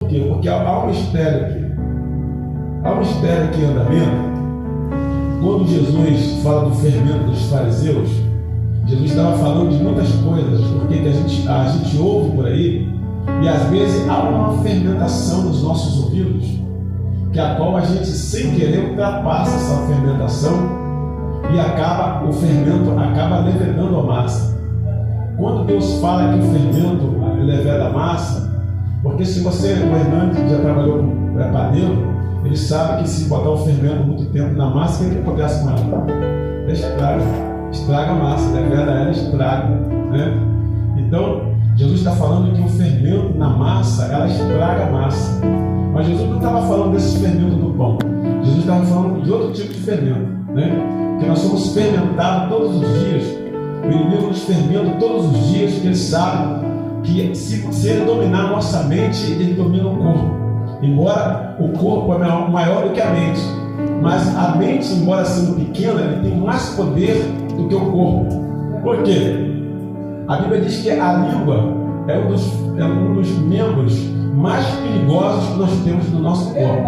Por quê? Porque há um mistério aqui. Há um mistério aqui em andamento. Quando Jesus fala do fermento dos fariseus, Jesus estava falando de muitas coisas, porque que a gente ouve por aí, e às vezes há uma fermentação nos nossos ouvidos, que a qual a gente sem querer ultrapassa essa fermentação e o fermento acaba levedando a massa. Quando Deus fala que o fermento leveda a massa, porque se você, o Hernandes já trabalhou com padeiro, ele sabe que se botar o fermento muito tempo na massa, o que acontece com ela? Estraga a massa, leveda ela, estraga, né? Então, Jesus está falando que o fermento na massa, ela estraga a massa. Mas Jesus não estava falando desse fermento do pão. Jesus estava falando de outro tipo de fermento, né? Que nós somos fermentados todos os dias. O inimigo nos fermenta todos os dias, porque ele sabe que se ele dominar a nossa mente, ele domina o corpo. Embora o corpo é maior do que a mente, mas a mente, embora sendo pequena, ele tem mais poder do que o corpo. Por quê? A Bíblia diz que a língua é um dos membros mais perigosos que nós temos no nosso corpo.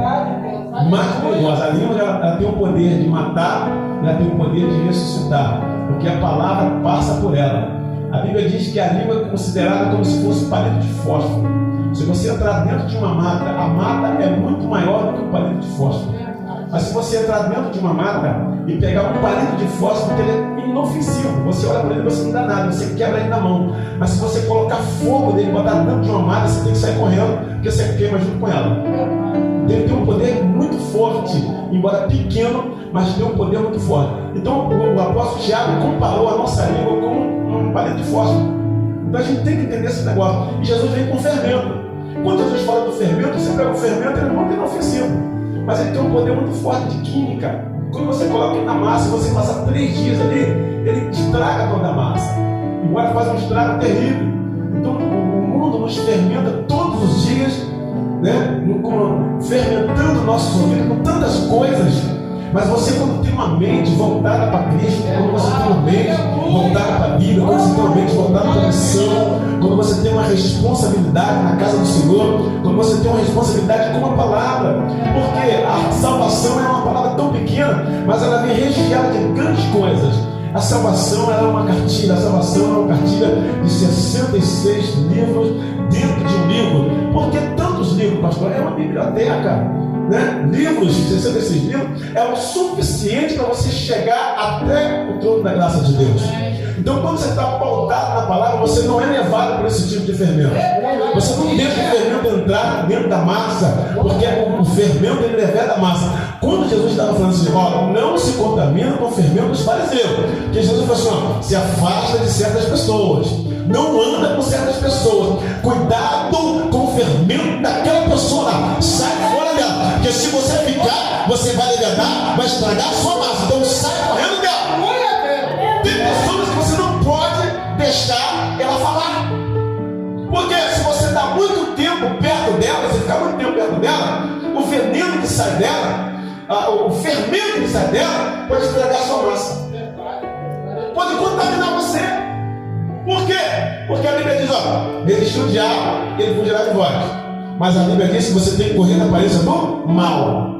Mais perigosa. A língua ela tem o poder de matar, ela tem o poder de ressuscitar, porque a palavra passa por ela. A Bíblia diz que a língua é considerada como se fosse palito de fósforo. Se você entrar dentro de uma mata, a mata é muito maior do que o palito de fósforo. Mas se você entrar dentro de uma mata e pegar um palito de fósforo, ele é inofensivo. Você olha para ele e você não dá nada, você quebra ele na mão. Mas se você colocar fogo dele e botar dentro de uma mata, você tem que sair correndo, porque você queima junto com ela. Ele tem um poder muito forte, embora pequeno, mas tem um poder muito forte. Então o apóstolo Tiago comparou a nossa língua com um palito de fósforo. Então a gente tem que entender esse negócio. E Jesus vem com fermento. Quando Jesus fala do fermento, você pega o fermento, ele é muito inofensivo, mas ele tem um poder muito forte de química. Quando você coloca ele na massa e você passa 3 dias ali, ele estraga toda a massa, embora faça um estrago terrível. Então o mundo nos fermenta todos os dias, né? Fermentando o nosso ouvido com tantas coisas. Mas você, quando tem uma mente voltada para Cristo, quando você tem uma mente voltada para a Bíblia, quando você tem uma mente voltada para a missão, quando você tem uma responsabilidade na casa do Senhor, quando você tem uma responsabilidade com a palavra, porque a salvação é uma palavra tão pequena, mas ela vem recheada de grandes coisas. A salvação é uma cartilha, a salvação é uma cartilha de 66 livros dentro de um livro. Por que tantos livros, pastor? É uma biblioteca. Né? Livros, 66 livros, é o suficiente para você chegar até o trono da graça de Deus. Então, quando você está pautado na palavra, você não é levado por esse tipo de fermento. Você não deixa o fermento entrar dentro da massa, porque o fermento ele leveda a massa. Quando Jesus estava falando assim, não se contamina com o fermento dos fariseus, porque Jesus falou assim, se afasta de certas pessoas, não anda com certas pessoas, cuidado com o fermento daquela pessoa lá, sai fora dela, porque se você ficar, você vai levedar, vai estragar a sua massa. Então sai correndo dela. Tem pessoas que você não pode deixar ela falar, porque se você está muito tempo perto dela, você ficar muito tempo perto dela, o veneno que sai dela, o fermento que sai dela, pode estragar a sua massa, pode contaminar você. Por quê? Porque a Bíblia diz, resistir o diabo, ele fugirá de vós. Mas a Bíblia diz que você tem que correr na aparência do mal.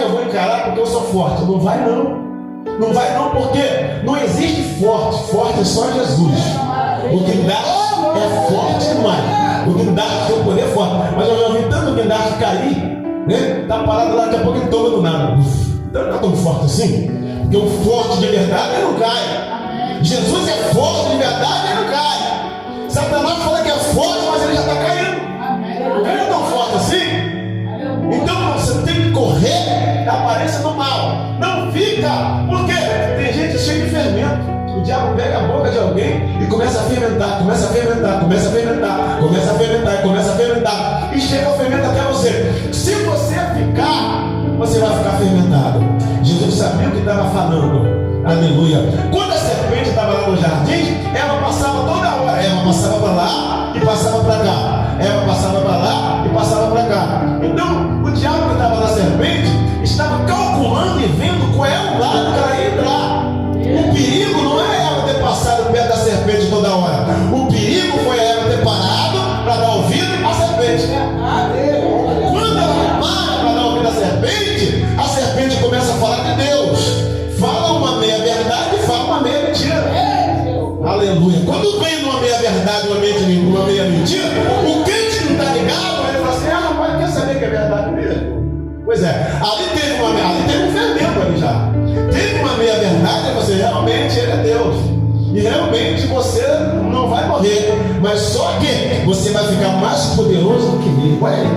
Eu vou encarar porque eu sou forte. Não vai não. Não vai não, porque não existe forte. Forte é só Jesus. O guindaste é forte demais. O guindaste tem um poder forte. Mas eu já vi tanto o guindaste cair, né? Tá parado lá, daqui a pouco ele toma do nada. Então não é tão forte assim. Porque o forte de verdade ele não cai. Jesus é forte de verdade, ele não cai. Satanás fala que é forte, mas ele já está caindo. Ele é tão forte assim. Então você tem que correr da aparência do mal. Não fica, porque tem gente cheia de fermento. O diabo pega a boca de alguém e começa a fermentar, começa a fermentar, começa a fermentar, começa a fermentar, começa a fermentar, e chega o fermento até você. Se você ficar, você vai ficar fermentado. Jesus sabia o que estava falando. Aleluia. Quando a serpente estava lá no jardim, ela passava toda hora. Ela passava para lá e passava para cá. Ela passava para lá e passava para cá. Então, o diabo que estava na serpente estava calculando e vendo qual é o lado que ela ia entrar. O perigo não é ela ter passado perto da serpente toda hora. O perigo foi ela ter parado para dar ouvido à serpente. que é verdade mesmo. Pois é, ali teve um fermento ali já. Teve uma meia verdade, você realmente ele é Deus. E realmente você não vai morrer. Mas só que você vai ficar mais poderoso do que ele. Olha aí.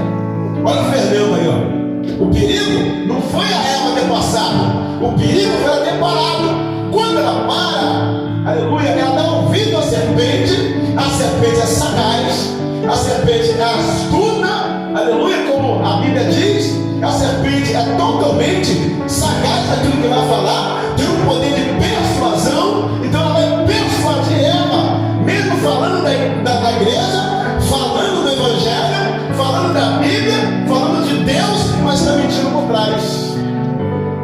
Olha o fermento aí, ó. O perigo não foi a Eva ter passado. O perigo foi ela ter parado. Quando ela para, aleluia, ela dá ouvido à serpente. A serpente é sagaz. A serpente é astuta. Aleluia, como a Bíblia diz. A serpente é totalmente sagaz naquilo que vai falar. Tem um poder de persuasão. Então ela vai persuadir Eva. Mesmo falando da igreja, falando do Evangelho, falando da Bíblia, falando de Deus, mas está mentindo por trás.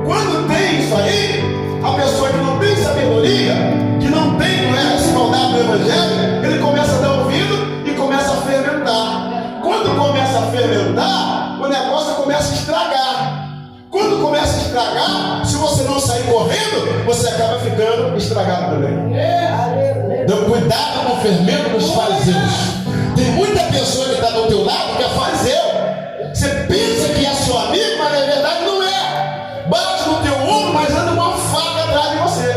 Quando tem isso aí, a pessoa que não tem sabedoria, que não tem esse maldade do Evangelho, ele começa a dar ouvido e começa a fermentar. Quando começa a fermentar, o negócio começa a estragar. Quando começa a estragar, se você não sair correndo, você acaba ficando estragado também. Então cuidado com o fermento dos fariseus. Tem muita pessoa que está do teu lado que é fariseu. Você pensa que é seu amigo, mas na verdade não é. Bate no teu ombro, mas anda uma faca atrás de você.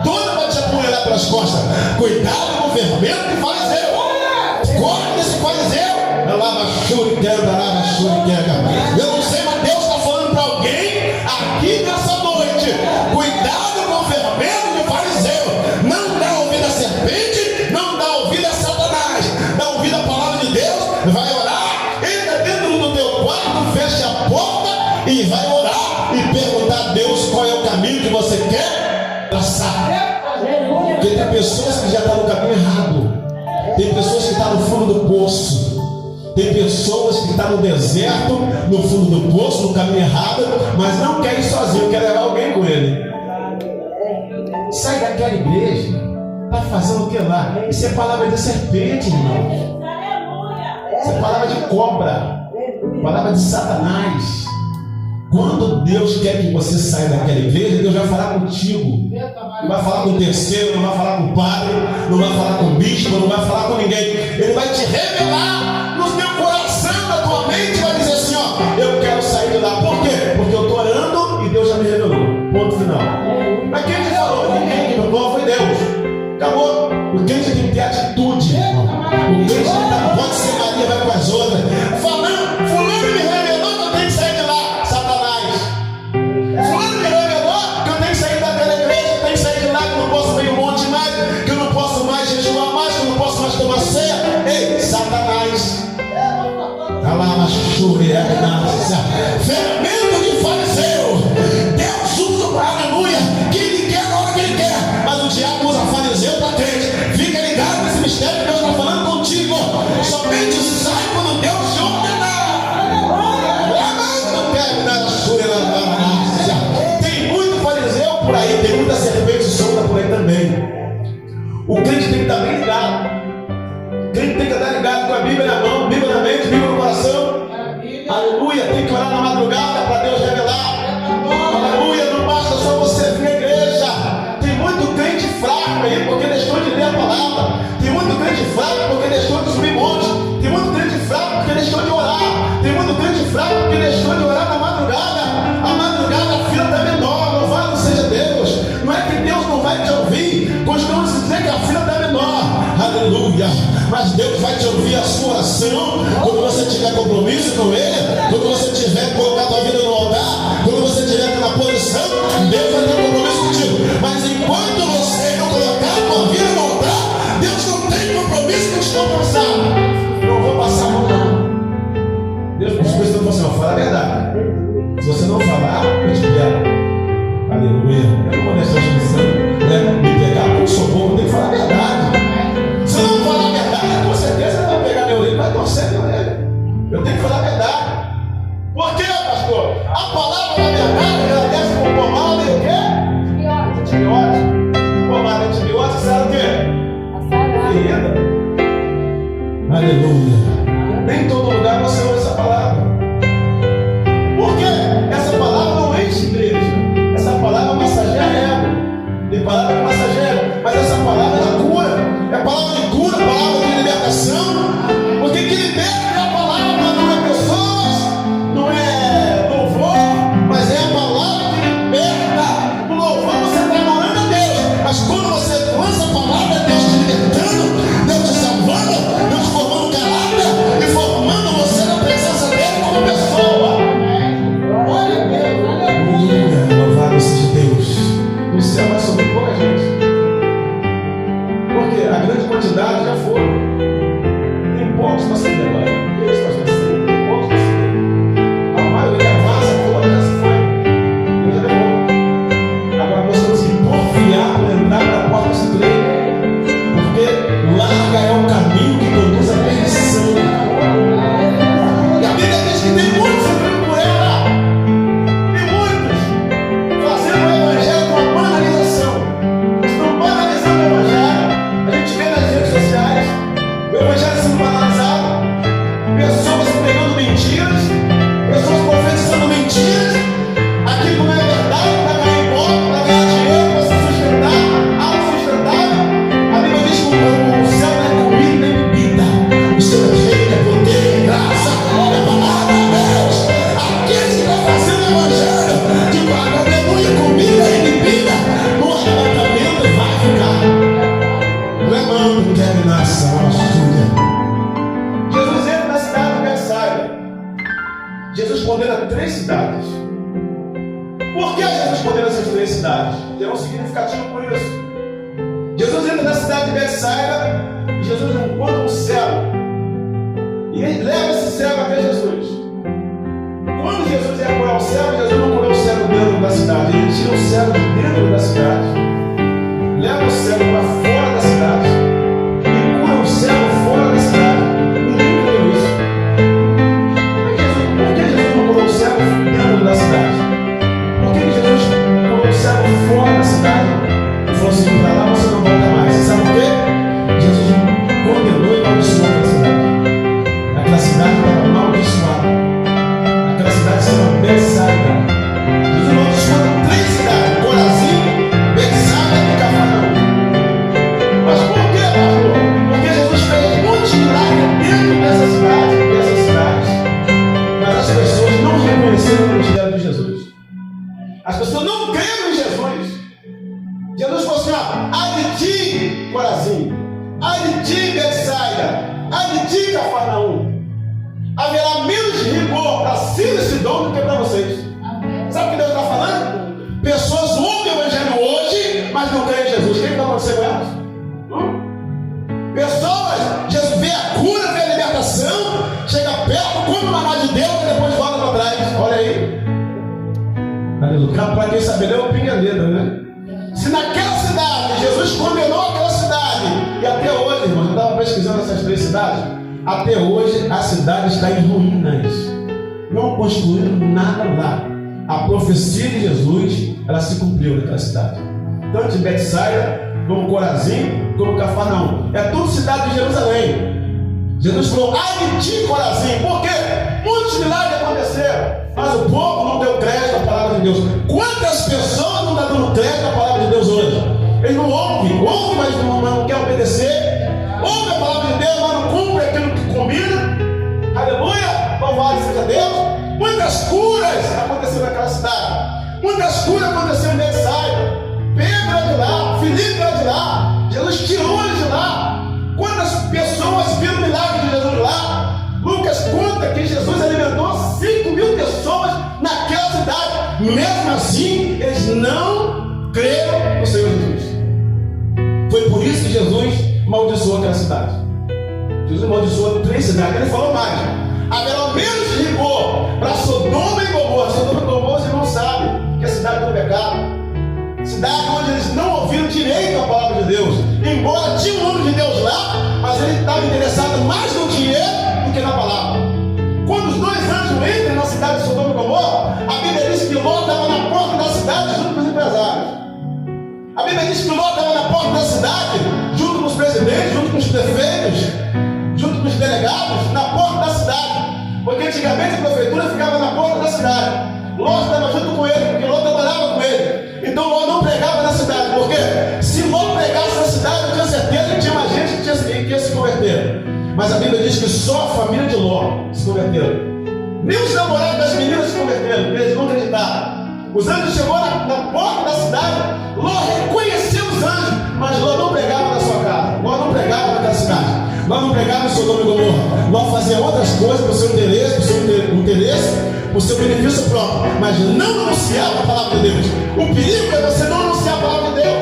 Toda vai te apunhalar pelas costas. Cuidado com o fermento de fariseu. Corre desse fariseu. Eu não sei, mas Deus está falando para alguém aqui nessa noite. Cuidado com o fermento de fariseu. Não dá ouvido à serpente, não dá ouvido a Satanás. Dá ouvido à palavra de Deus. Vai orar, entra dentro do teu quarto, fecha a porta e vai orar e perguntar a Deus qual é o caminho que você quer passar. Porque tem pessoas que já estão no caminho errado. Tem pessoas que estão no fundo do poço. Tem pessoas que estão no deserto, no fundo do poço, no caminho errado, mas não quer ir sozinho, quer levar alguém com ele. Sai daquela igreja, está fazendo o que lá? Isso é palavra de serpente, irmão. Isso é palavra de cobra, palavra de Satanás. Quando Deus quer que você saia daquela igreja, Deus vai falar contigo. Não vai falar com o terceiro, não vai falar com o padre, não vai falar com o bispo, não vai falar com ninguém. Ele vai te revelar no teu coração, na tua mente, vai dizer assim, ó, eu quero sair de lá. Por quê? Porque eu estou orando e Deus já me revelou. Ponto final. Mas quem te falou? Ninguém que falou foi Deus. Acabou. O crente tem que ter atitude. O crente não pode ser Maria, vai com as outras. Falando, fulano me revelou que eu tenho que sair de lá. Satanás. Fulano me revelou que eu tenho que sair daquela igreja, eu tenho que sair de lá, que eu não posso ver um monte mais, que eu não posso mais jejuar mais, que eu não posso mais tomar ceia. Ei, Satanás. Fermento de fariseu. Deus usa, aleluia, que ele quer na hora que ele quer. Mas o diabo usa fariseu para crente. Fica ligado nesse mistério que Deus está falando contigo. Somente sai quando Deus te ordenar. Tem muito fariseu por aí, tem muita serpente solta por aí também. O crente tem que estar bem ligado. O crente tem que estar ligado com a Bíblia na mão, Bíblia na mente, Bíblia no coração. Aleluia, tem que orar na madrugada para Deus revelar. Aleluia, não basta só você vir à igreja. Tem muito crente fraco aí porque deixou de ler a palavra. Tem muito crente fraco porque deixou de subir monte. Tem muito crente fraco porque deixou de orar. Tem muito crente fraco porque deixou de orar na madrugada. A madrugada a fila está menor, louvado seja Deus. Não é que Deus não vai te ouvir, costumamos dizer que a fila está menor. Aleluia. Mas Deus vai te ouvir a sua oração quando você tiver compromisso com Ele, quando você tiver colocado a vida no altar, quando você tiver na posição, Deus vai ter compromisso contigo. Mas enquanto você não colocar a tua vida no altar, Deus não tem compromisso com estou cansado. Não vou passar a mão não. Deus, por isso que eu falo, fala a verdade. Se você não falar, eu te pego. Aleluia. Eu não vou deixar a missão me pegar, porque eu sou bom, eu tenho que falar a verdade. Se eu não falar a verdade, com certeza ele vai pegar meu orelha e vai torcer meu orelha. Eu tenho que falar a verdade. Por quê, pastor? A palavra da verdade, ela desce com pomada e o quê? Antibiótico. Pomada e antibiótico, sabe o quê? Ferida. Aleluia. Nem em todo lugar você ouve essa palavra. Por quê? Essa palavra não enche igreja. Essa palavra massageia ego. Tem palavra que massageia, mas essa palavra ela cura. É palavra de cura, palavra de libertação. Porque que liberta é a palavra, não é pessoas. Jesus condena 3 cidades. Por que Jesus condena essas 3 cidades? Tem um significativo por isso. Jesus entra na cidade de Betsaida e Jesus encontra um cego. E ele leva esse cego até Jesus. Quando Jesus ia curar o cego, Jesus não curou o cego dentro da cidade. Ele tira o cego de dentro da cidade, leva o cego para fora da cidade e cura o cego fora da cidade. Ninguém entendeu isso. Por que Jesus não curou o cego dentro da cidade? Por que Jesus curou o cego fora da cidade? Ele falou assim: para lá você não volta mais. Você sabe por quê? Jesus condenou e amaldiçoou aquela cidade. Aquela cidade estava amaldiçoada. Aquela cidade se chama Betsaida. Jesus amaldiçoou 3 cidades: Corazim, Betsaida e Cafarnaum. Mas por que, pastor? Porque Jesus fez muitos milagres dentro dessas cidades. Mas as pessoas não reconheceram o ministério de Jesus. As pessoas não creram em Jesus. Jesus falou assim: ai de ti, Corazim, ai de ti, Betsaida, ai de ti, Cafarnaum. Haverá menos rigor para Ciro e Sidom do que para vocês. Sabe o que Deus está falando? Pessoas ouvem o evangelho hoje, mas não creem em Jesus. O que está acontecendo com elas? Pessoas, Jesus vê a cura, vê a libertação, chega perto, come o maná de Deus e depois volta para trás. Olha aí. Aleluia. Para quem sabe ler, é o pinga-letra, né? Se naquela cidade Jesus condenou aquela cidade, e até hoje, irmãos, eu estava pesquisando essas 3 cidades, até hoje a cidade está em ruínas. Não construíram nada lá. A profecia de Jesus, ela se cumpriu naquela cidade. Tanto em Betsaida, como Corazim, como Cafarnaum. É tudo cidade de Jerusalém. Jesus falou: ai de ti, Corazim. Por quê? Muitos milagres aconteceram, mas o povo não deu crédito à palavra de Deus. Quantas pessoas não estão dando crédito à palavra de Deus hoje? Eles não ouvem, mas não querem obedecer. Ouve a palavra de Deus, mas não cumpre aquilo que combina. Aleluia! Louvado seja Deus. Muitas curas aconteceram naquela cidade. Muitas curas aconteceram em Betsaida. Pedro é de lá, Filipe é de lá. Jesus tirou ele de lá. Quantas pessoas viram o milagre de Jesus lá? Lucas conta que Jesus alimentou 5.000 pessoas naquela cidade. Mesmo assim, eles não creram no Senhor Jesus. Foi por isso que Jesus amaldiçoou aquela cidade. Jesus amaldiçoou 3 cidades. Ele falou mais: haverá menos rigor para Sodoma e Gomorra. Sodoma e Gomorra, você não sabe que é cidade do pecado. Cidade onde eles não ouviram direito a palavra de Deus. Embora tinha um homem de Deus lá, mas ele estava interessado mais no dinheiro do que na palavra. Quando os 2 anjos entram na cidade de Sodoma e Gomorra, a Bíblia diz que Ló estava na porta da cidade junto com os empresários. A Bíblia diz que Ló estava na porta da cidade junto com os presidentes, junto com os prefeitos, junto com os delegados, na porta da cidade. Porque antigamente a prefeitura ficava na porta da cidade. Ló estava junto com ele, porque Ló trabalhava com ele. Então Ló não pregava na cidade. Por quê? Se Ló pregasse na cidade, eu tinha certeza que tinha mais gente que ia se converter. Mas a Bíblia diz que só a família de Ló se converteram. Nem os namorados das meninas se converteram, eles não acreditaram. Os anjos chegou na porta da cidade. Ló reconheceu os anjos, mas Ló não pregava na sua casa. Ló não pregava naquela cidade. Ló não pregava em Sodoma e Gomorra. Ló fazia outras coisas para o seu interesse, para o seu benefício próprio, mas não anunciava a palavra de Deus. O perigo é você não anunciar a palavra de Deus.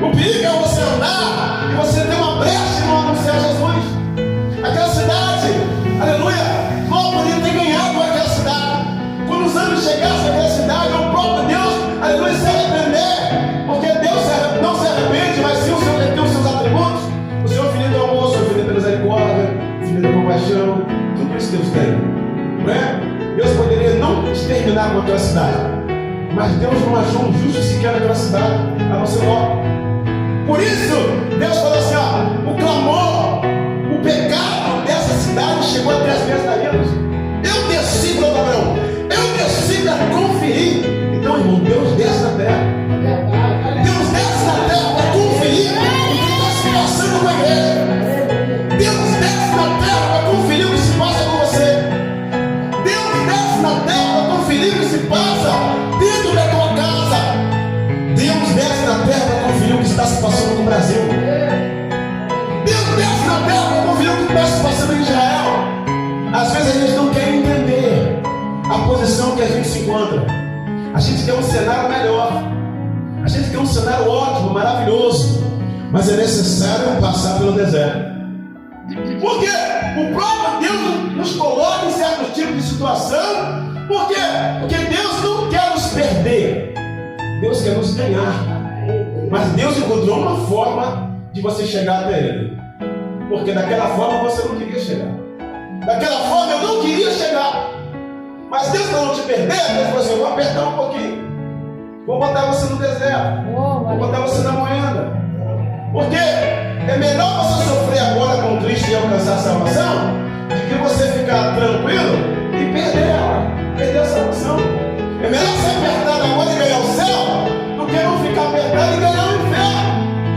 O perigo é você andar e você ter uma brecha e não anunciar Jesus. Aquela cidade, aleluia, Ló poderia ter ganhado aquela cidade. Quando os anjos chegassem naquela cidade, o próprio Deus, aleluia, se arrepender. Porque Deus não se arrepende, mas sim o Senhor tem os seus atributos. O Senhor filho do amor, o Senhor filho da misericórdia, filho da compaixão. Tudo isso Deus tem, não é? Deus poderia não exterminar com aquela cidade, mas Deus não achou um justo sequer naquela cidade, a não ser Ló. Por isso, Deus falou assim: ó, o clamor, o pecado dessa cidade chegou até as minhas narinas. Eu desci para Abraão, eu desci para conferir. Então, irmão, Deus desce na terra. Deus desce na terra para conferir o que está se passando com a igreja. Deus desce na terra para conferir o que se passa com você. Na terra para conferir o que se passa dentro da tua casa. Deus desce na terra para conferir o que está se passando no Brasil. Deus desce na encontra. A gente quer um cenário melhor. A gente quer um cenário ótimo, maravilhoso. Mas é necessário passar pelo deserto. Por quê? O próprio Deus nos coloca em certos tipos de situação. Por quê? Porque Deus não quer nos perder. Deus quer nos ganhar. Mas Deus encontrou uma forma de você chegar até Ele. Porque daquela forma você não queria chegar. Daquela forma eu não queria chegar. Mas Deus, para não te perder, Deus falou assim: eu vou apertar um pouquinho. Vou botar você no deserto. Vou botar você na moenda. Porque é melhor você sofrer agora com Cristo e alcançar a salvação, do que você ficar tranquilo e perder ela. Perder a salvação. É melhor ser apertado agora e ganhar o céu, do que não ficar apertado e ganhar o inferno.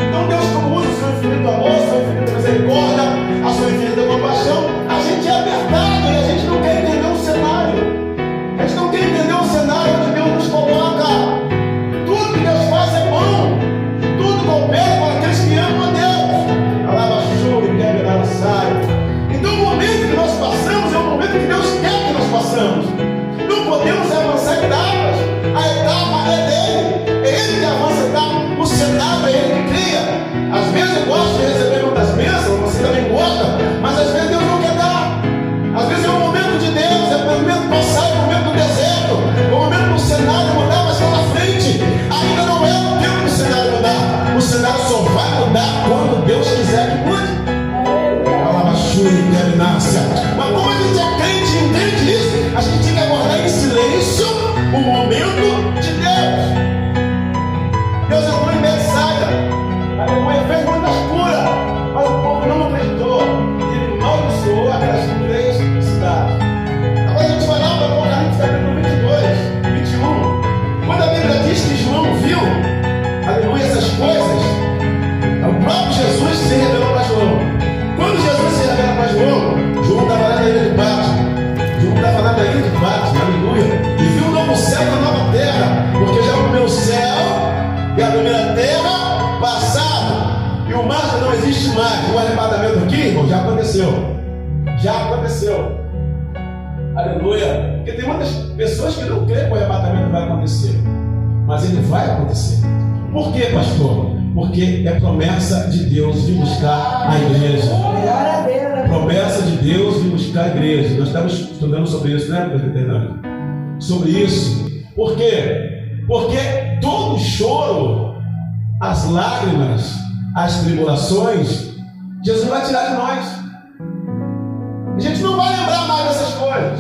Então Deus, como usa o seu infinito amor, a sua infinita misericórdia, a sua infinita compaixão, a gente é apertado e a gente não quer entender o cenário. A gente não quer entender o cenário onde Deus nos coloca. Tudo que Deus faz é bom. Tudo coopera para aqueles que amam a Deus. Alaba chuva e quer virar saio. Então o momento que nós passamos é o momento que Deus quer que nós passamos. Não podemos avançar etapas. A etapa é dele. É ele que avança a etapa. O cenário é ele que cria. Às vezes eu gosto de receber muitas bênçãos, você também gosta, mas às vezes Deus não quer dar. Às vezes é o momento de Deus, é o momento passar, é o momento do deserto, é o momento do cenário mudar, mas lá na frente ainda não é o tempo do cenário mudar. O cenário só vai mudar quando Deus quiser que mude. Mas como a gente é crente e entende isso, a gente tem que aguardar em silêncio o momento de Deus. Deus entrou em Betsaida, aleluia, fez muitas curas, mas o povo não acreditou. Ele amaldiçoou aquelas 3 cidades. Agora a gente vai lá para o Apocalipse capítulo 22, 21. Quando a Bíblia diz que João viu, aleluia, essas coisas, o próprio Jesus se revelou para João. Quando Jesus se revela para João, João estava lá na ilha de Patmos. João estava lá na ilha de Patmos, aleluia, e viu o novo céu e a nova terra, porque já o primeiro céu e a primeira terra passaram, e o mar já não existe mais. O arrebatamento aqui, irmão, já aconteceu. Já aconteceu. Aleluia. Porque tem muitas pessoas que não creem que o arrebatamento vai acontecer, mas ele vai acontecer. Por quê, pastor? Porque é promessa de Deus de buscar a igreja. Promessa de Deus de buscar a igreja. Nós estamos estudando sobre isso, né, presbítero? Sobre isso. Por quê? Porque todo choro, as lágrimas, as tribulações, Jesus vai tirar de nós. A gente não vai lembrar mais dessas coisas.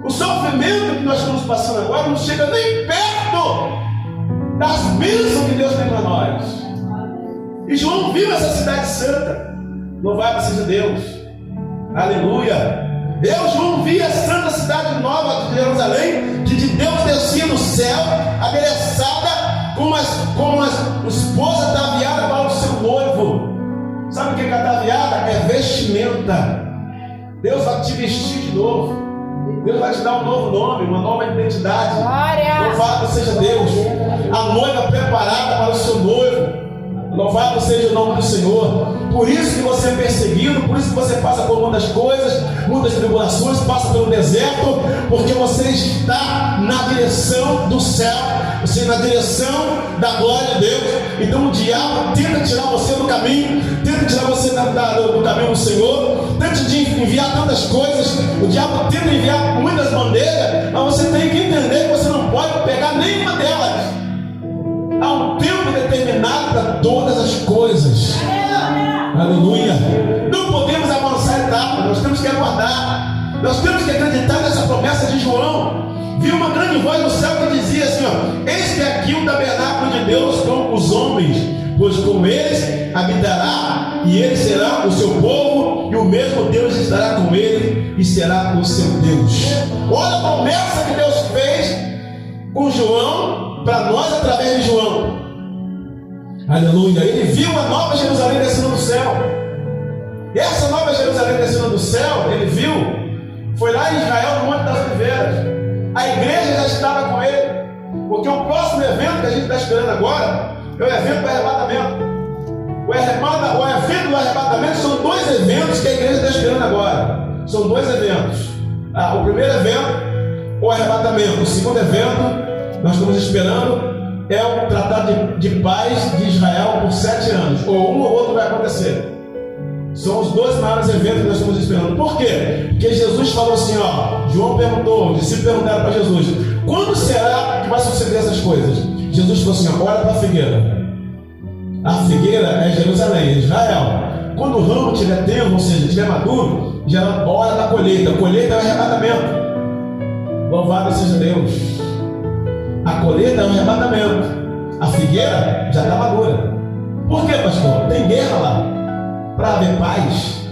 O sofrimento que nós estamos passando agora não chega nem perto das bênçãos que Deus tem para nós. E João viu essa cidade santa. Louvado seja Deus. Aleluia. Eu, João, vi a santa cidade nova de Jerusalém, que de Deus descia do céu, adereçada como uma esposa ataviada para o seu noivo. Sabe o que é ataviada? É vestimenta. Deus vai te vestir de novo. Deus vai te dar um novo nome, uma nova identidade. Glória. Louvado seja Deus. A noiva preparada para o seu noivo. Louvado seja o nome do Senhor. Por isso que você é perseguido, por isso que você passa por muitas coisas, muitas tribulações, passa pelo deserto, porque você está na direção do céu, você na direção da glória de Deus. Então o diabo tenta tirar você do caminho, tenta tirar você do caminho do Senhor, tenta enviar tantas coisas, o diabo tenta enviar muitas bandeiras, mas você tem que entender que você não pode pegar nenhuma delas. Há um tempo determinado para todas as coisas. Aleluia. Não podemos avançar etapas, nós temos que aguardar. Nós temos que acreditar nessa promessa de João. Viu uma grande voz do céu que dizia assim: ó, eis que aqui o tabernáculo de Deus com os homens, pois com eles habitará, e ele será o seu povo, e o mesmo Deus estará com ele e será o seu Deus. Olha a promessa que Deus fez com João para nós através de João. Aleluia. Ele viu a nova Jerusalém descendo do céu. E essa nova Jerusalém descendo do céu, ele viu, foi lá em Israel, no Monte das Oliveiras. A igreja já estava com ele, porque o próximo evento que a gente está esperando agora é o evento do arrebatamento. O evento do arrebatamento são 2 eventos que a igreja está esperando agora. São 2 eventos. O primeiro evento o arrebatamento. O segundo evento, nós estamos esperando, é o tratado de paz de Israel por 7 anos. Ou um ou outro vai acontecer. São os 2 maiores eventos que nós estamos esperando. Por quê? Porque Jesus falou assim, ó. João perguntou, os discípulos perguntaram para Jesus: quando será que vai suceder essas coisas? Jesus falou assim, ó, olha para a figueira. A figueira é Jerusalém, é Israel. Quando o ramo estiver tenro, ou seja, estiver maduro, já é a hora da colheita. A colheita é o arrebatamento. Louvado seja Deus. A colheita é o arrebatamento. A figueira já está madura. Por quê, pastor? Tem guerra lá. Para haver paz,